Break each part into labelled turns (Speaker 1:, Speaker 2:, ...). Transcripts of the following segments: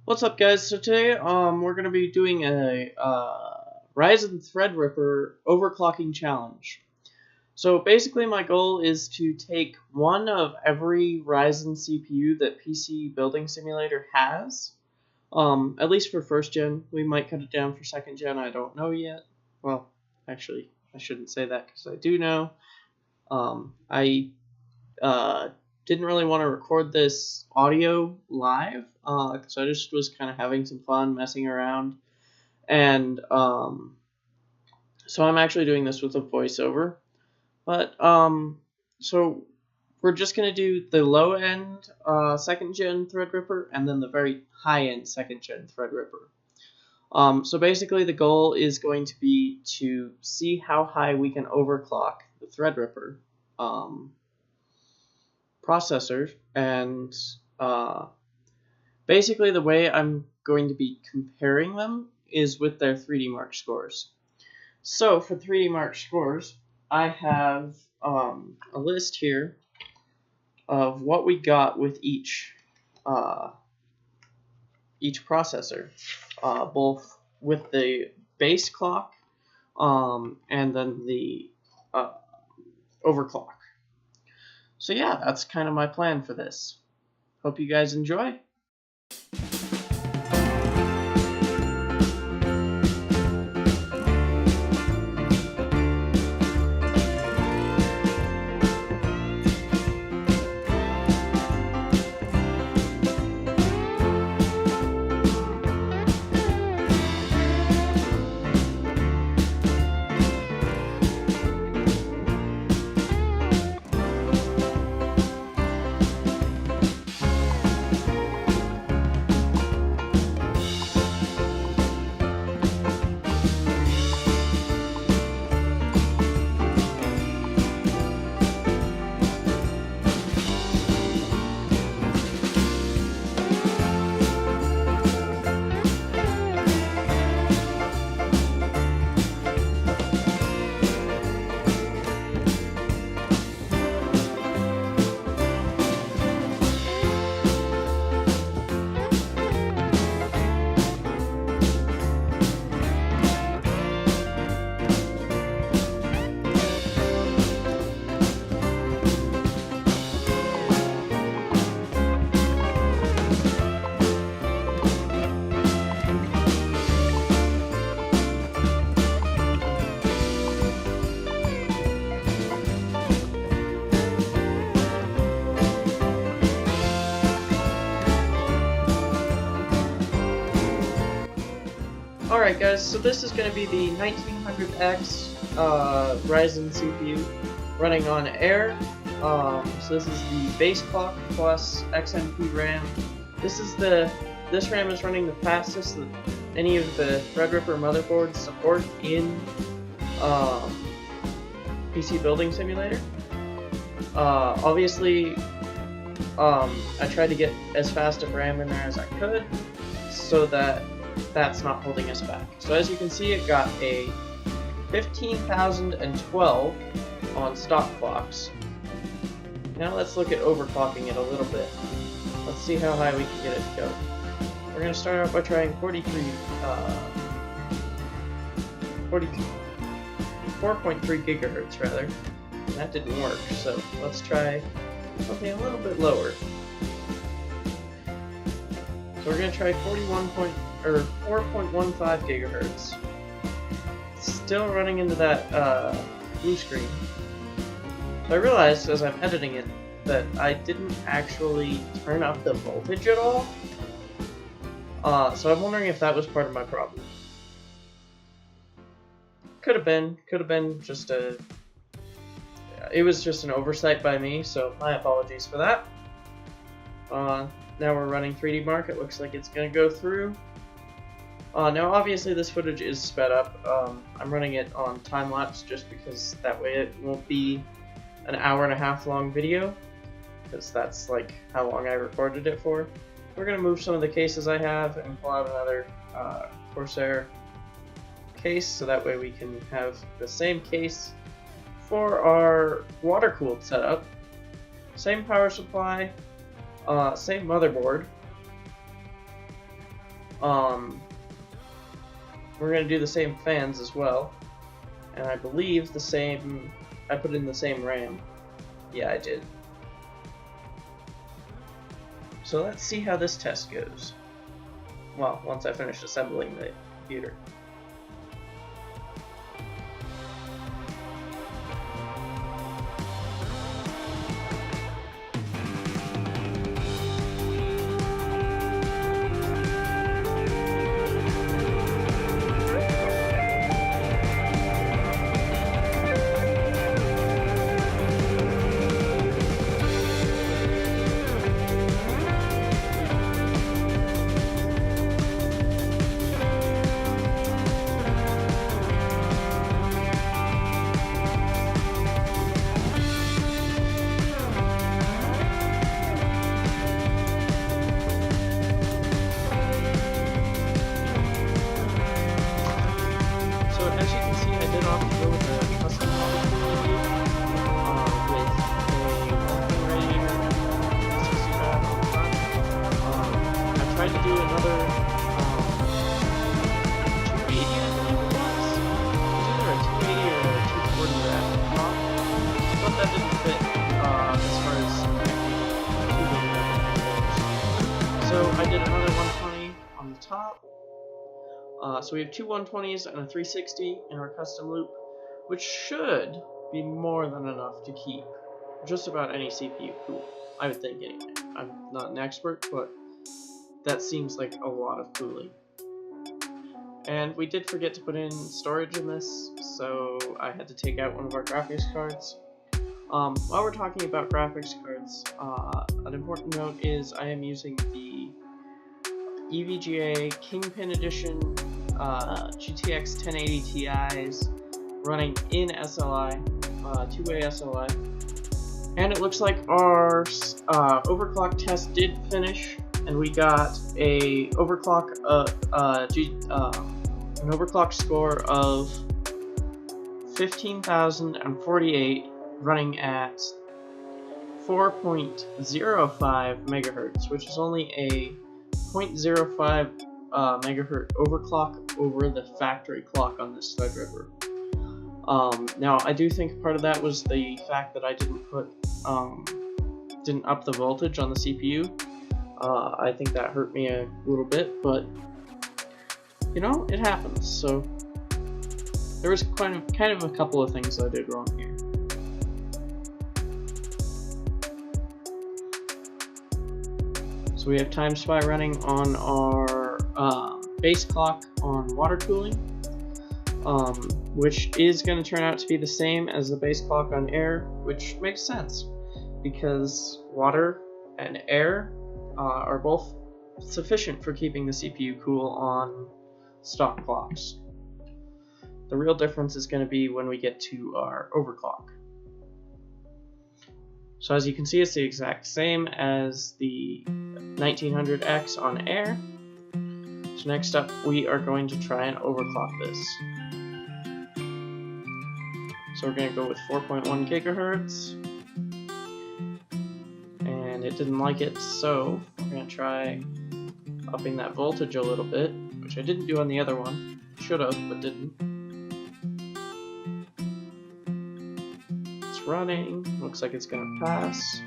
Speaker 1: What's up, guys? So today, we're gonna be doing a Ryzen Threadripper overclocking challenge. So basically, my goal is to take one of every Ryzen CPU that PC Building Simulator has. At least for first gen. We might cut it down for second gen. I don't know yet. Well, actually, I shouldn't say that because I do know. I didn't really want to record this audio live because I just was kind of having some fun messing around, and so I'm actually doing this with a voiceover. But so we're just gonna do the low end second gen Threadripper and then the very high end second gen Threadripper. So basically the goal is going to be to see how high we can overclock the Threadripper processor, and basically the way I'm going to be comparing them is with their 3D Mark scores. So for 3D Mark scores, I have a list here of what we got with each processor, both with the base clock and then the overclock. So yeah, that's kind of my plan for this. Hope you guys enjoy. Alright guys, so this is going to be the 1900X Ryzen CPU running on Air. So this is the base clock plus XMP RAM. This RAM is running the fastest that any of the Threadripper motherboards support in PC Building Simulator. Obviously, I tried to get as fast of RAM in there as I could so that that's not holding us back. So as you can see, it got a 15,012 on stock clocks. Now let's look at overclocking it a little bit. Let's see how high we can get it to go. We're going to start out by trying 4.3 gigahertz rather. And that didn't work, so let's try something a little bit lower. So we're going to try 4.15 gigahertz. Still running into that blue screen. So I realized as I'm editing it that I didn't actually turn up the voltage at all. So I'm wondering if that was part of my problem. Could have been just it was just an oversight by me, so my apologies for that. Now we're running 3D Mark. It looks like it's going to go through. Now obviously this footage is sped up. I'm running it on time-lapse just because that way it won't be an hour-and-a-half long video, because that's like how long I recorded it for. We're going to move some of the cases I have and pull out another Corsair case, so that way we can have the same case for our water-cooled setup. Same power supply, same motherboard. We're going to do the same fans as well. And I believe the same... I put in the same RAM. Yeah, I did. So let's see how this test goes. Well, once I finish assembling the computer. Tried to do another 280, I believe it was. It was either a 280 or a 240 rack on top, but that didn't fit as far as connecting. So I did another 120 on the top. So we have two 120s and a 360 in our custom loop, which should be more than enough to keep just about any CPU cool. I would think anyway. I'm not an expert, but that seems like a lot of cooling. And we did forget to put in storage in this, so I had to take out one of our graphics cards. While we're talking about graphics cards, an important note is I am using the EVGA Kingpin Edition GTX 1080 Ti's running in SLI, two-way SLI. And it looks like our overclock test did finish, and we got a overclock an overclock score of 15,048, running at 4.05 megahertz, which is only a 0.05 megahertz overclock over the factory clock on this Threadripper. Now I do think part of that was the fact that I didn't up the voltage on the CPU. I think that hurt me a little bit, but you know, it happens. So there was kind of a couple of things I did wrong here. So we have Time Spy running on our base clock on water cooling, which is going to turn out to be the same as the base clock on air, which makes sense because water and air are both sufficient for keeping the CPU cool on stock clocks. The real difference is going to be when we get to our overclock. So as you can see, it's the exact same as the 1900X on air. So next up, we are going to try and overclock this. So we're going to go with 4.1 gigahertz. And it didn't like it, so we're going to try upping that voltage a little bit, which I didn't do on the other one. Should have, but didn't. It's running. Looks like it's going to pass.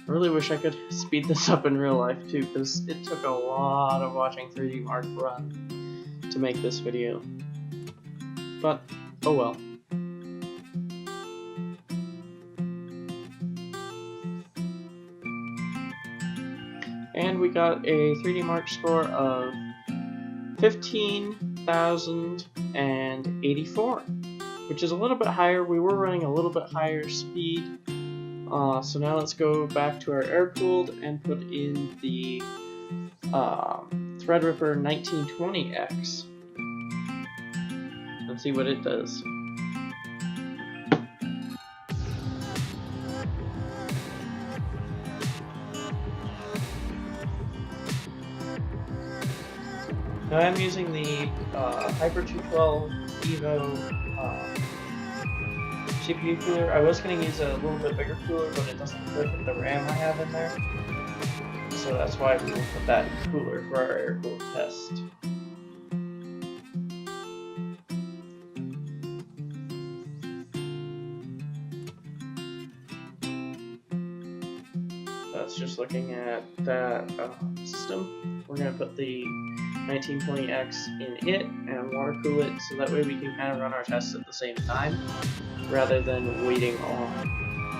Speaker 1: I really wish I could speed this up in real life too, because it took a lot of watching 3D Mark run to make this video. But, oh well. And we got a 3D Mark score of 15,084, which is a little bit higher. We were running a little bit higher speed. So now let's go back to our air-cooled and put in the Threadripper 1920X and see what it does. Now I'm using the Hyper 212 Evo CPU cooler. I was going to use a little bit bigger cooler, but it doesn't fit with the RAM I have in there. So that's why we will put that cooler for our air-cooled test. That's just looking at that system. We're going to put the 1920X in it and water cool it, so that way we can kind of run our tests at the same time, rather than waiting on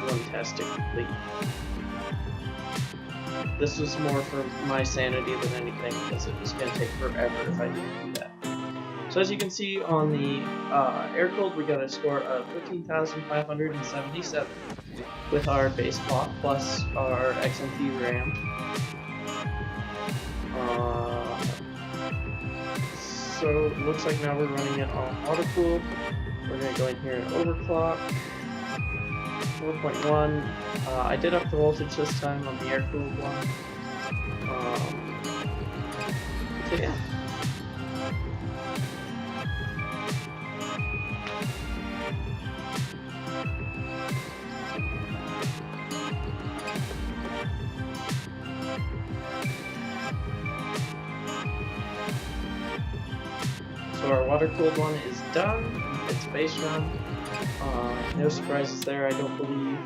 Speaker 1: one test to complete. This was more for my sanity than anything, because it was going to take forever if I didn't do that. So as you can see on the air-cooled, we got a score of 15,577 with our base clock plus our XMP RAM. So it looks like now we're running it on water-cooled. We're going to go in here and overclock. 4.1. I did up the voltage this time on the air-cooled one. So yeah. So our water-cooled one is done. It's base run. No surprises there, I don't believe.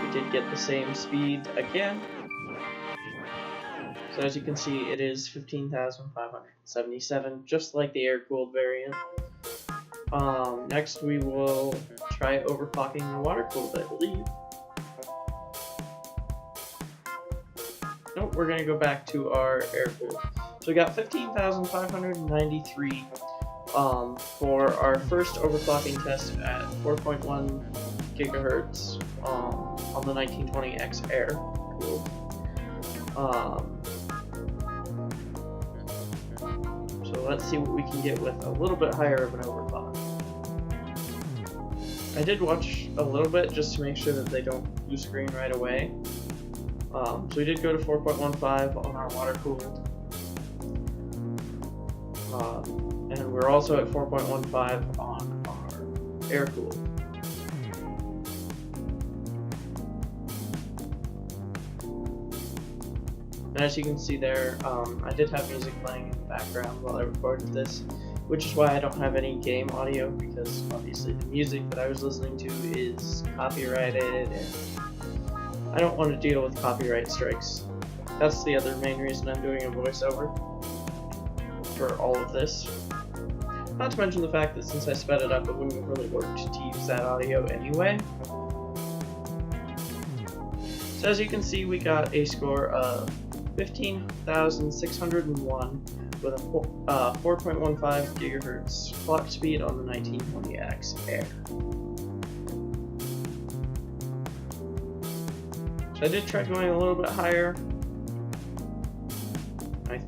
Speaker 1: We did get the same speed again. So as you can see, it is 15,577, just like the air-cooled variant. Next we will try overclocking the water-cooled, I believe. Nope, we're going to go back to our air-cooled. So we got 15,593 for our first overclocking test at 4.1 gigahertz on the 1920X air cooled. So let's see what we can get with a little bit higher of an overclock. I did watch a little bit just to make sure that they don't blue screen right away. So we did go to 4.15 on our water cooled. And we're also at 4.15 on our air cooled. And as you can see there, I did have music playing in the background while I recorded this, which is why I don't have any game audio, because obviously the music that I was listening to is copyrighted, and I don't want to deal with copyright strikes. That's the other main reason I'm doing a voiceover for all of this. Not to mention the fact that since I sped it up, it wouldn't have really worked to use that audio anyway. So as you can see, we got a score of 15,601 with a 4.15 gigahertz clock speed on the 1920X Air. So I did try going a little bit higher. I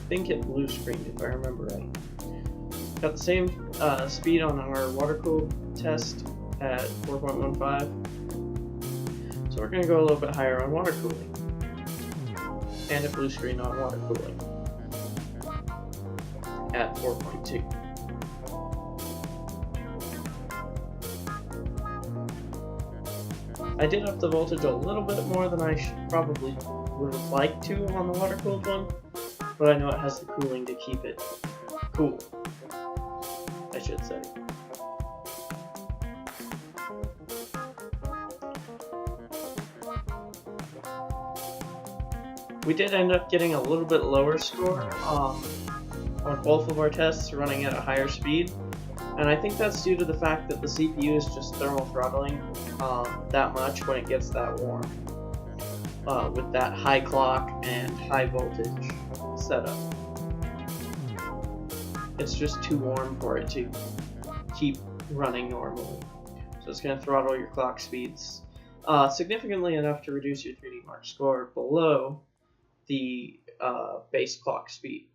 Speaker 1: think it blue screened if I remember right. Got the same speed on our water-cooled test at 4.15. So we're going to go a little bit higher on water cooling. And a blue screen on water cooling at 4.2. I did up the voltage a little bit more than I probably would have liked to on the water-cooled one, but I know it has the cooling to keep it cool, I should say. We did end up getting a little bit lower score on both of our tests running at a higher speed, and I think that's due to the fact that the CPU is just thermal throttling that much when it gets that warm with that high clock and high voltage setup. It's just too warm for it to keep running normally, so it's going to throttle your clock speeds significantly enough to reduce your 3D Mark score below the base clock speed.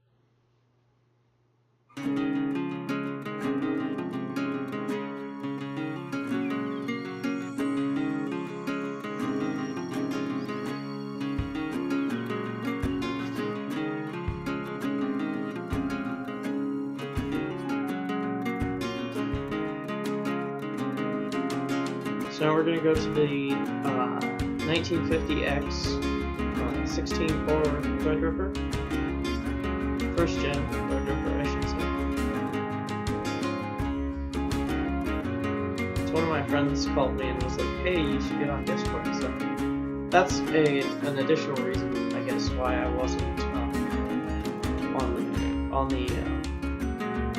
Speaker 1: now we're going to go to the 1950X 16-core Threadripper. First gen Threadripper, I should say. So one of my friends called me and was like, hey, you should get on Discord. So that's an additional reason, I guess, why I wasn't on the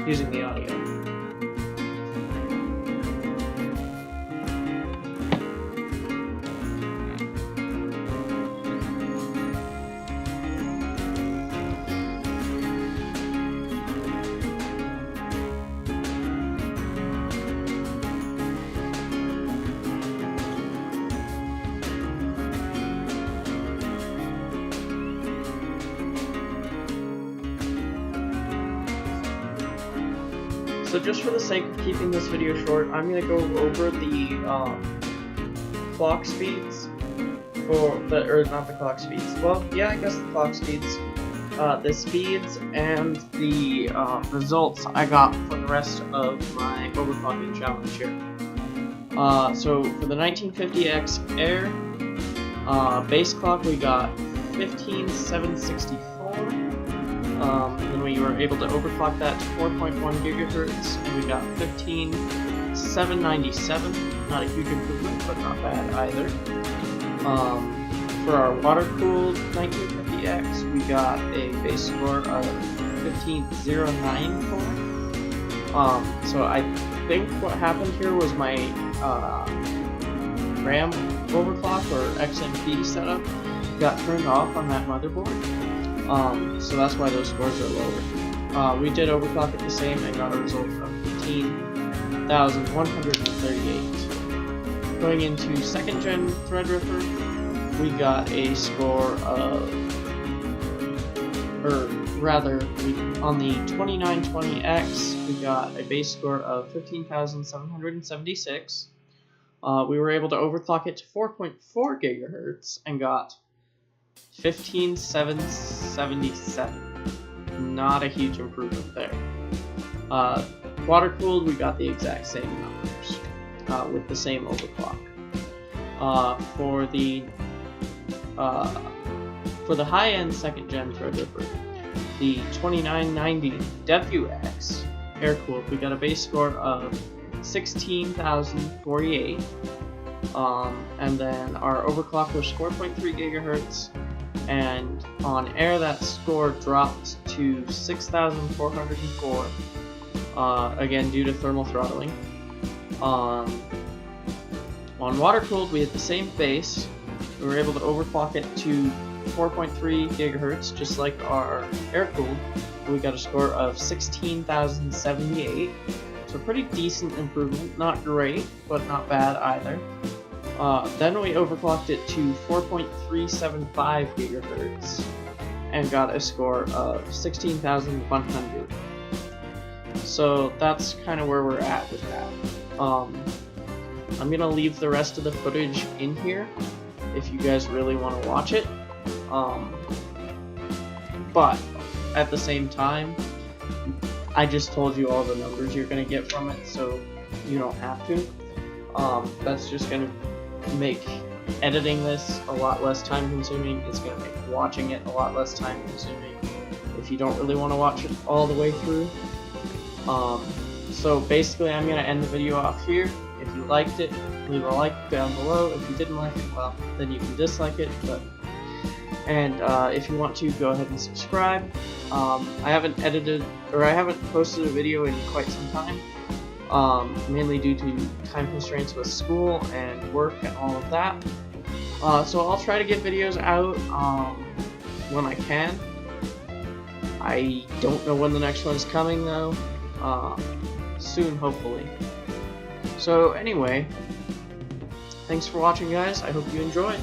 Speaker 1: using the audio. So just for the sake of keeping this video short, I'm going to go over the clock speeds, or not the clock speeds, well, yeah, I guess the clock speeds, the speeds, and the results I got for the rest of my overclocking challenge here. So for the 1950X Air, base clock we got 15,764. Then we were able to overclock that to 4.1 gigahertz, and we got 15,797. Not a huge improvement, but not bad either. For our water-cooled 1950X, we got a base score of 15,094. So I think what happened here was my RAM overclock or XMP setup got turned off on that motherboard. So that's why those scores are lower. We did overclock it the same and got a result of 15,138. Going into second gen Threadripper, we got a score of, on the 2920X, we got a base score of 15,776. We were able to overclock it to 4.4 gigahertz and got 15,777. Not a huge improvement there. Water cooled, we got the exact same numbers with the same overclock. For the high-end second gen Threadripper, the 2990 WX air cooled, we got a base score of 16,048. And then our overclock was 4.3 gigahertz. And on air that score dropped to 6,404, again due to thermal throttling. On water cooled we had the same base, we were able to overclock it to 4.3 gigahertz just like our air cooled. We got a score of 16,078, so pretty decent improvement, not great but not bad either. Then we overclocked it to 4.375 gigahertz and got a score of 16,100. So that's kind of where we're at with that. I'm gonna leave the rest of the footage in here if you guys really want to watch it. But at the same time, I just told you all the numbers you're gonna get from it, so you don't have to. That's just gonna make editing this a lot less time consuming. It's going to make watching it a lot less time consuming if you don't really want to watch it all the way through. So basically I'm going to end the video off here. If you liked it, leave a like down below. If you didn't like it, well, then you can dislike it. And if you want to, go ahead and subscribe. I haven't posted a video in quite some time. Mainly due to time constraints with school and work and all of that. So I'll try to get videos out when I can. I don't know when the next one's coming though. Soon, hopefully. So anyway, thanks for watching guys, I hope you enjoyed.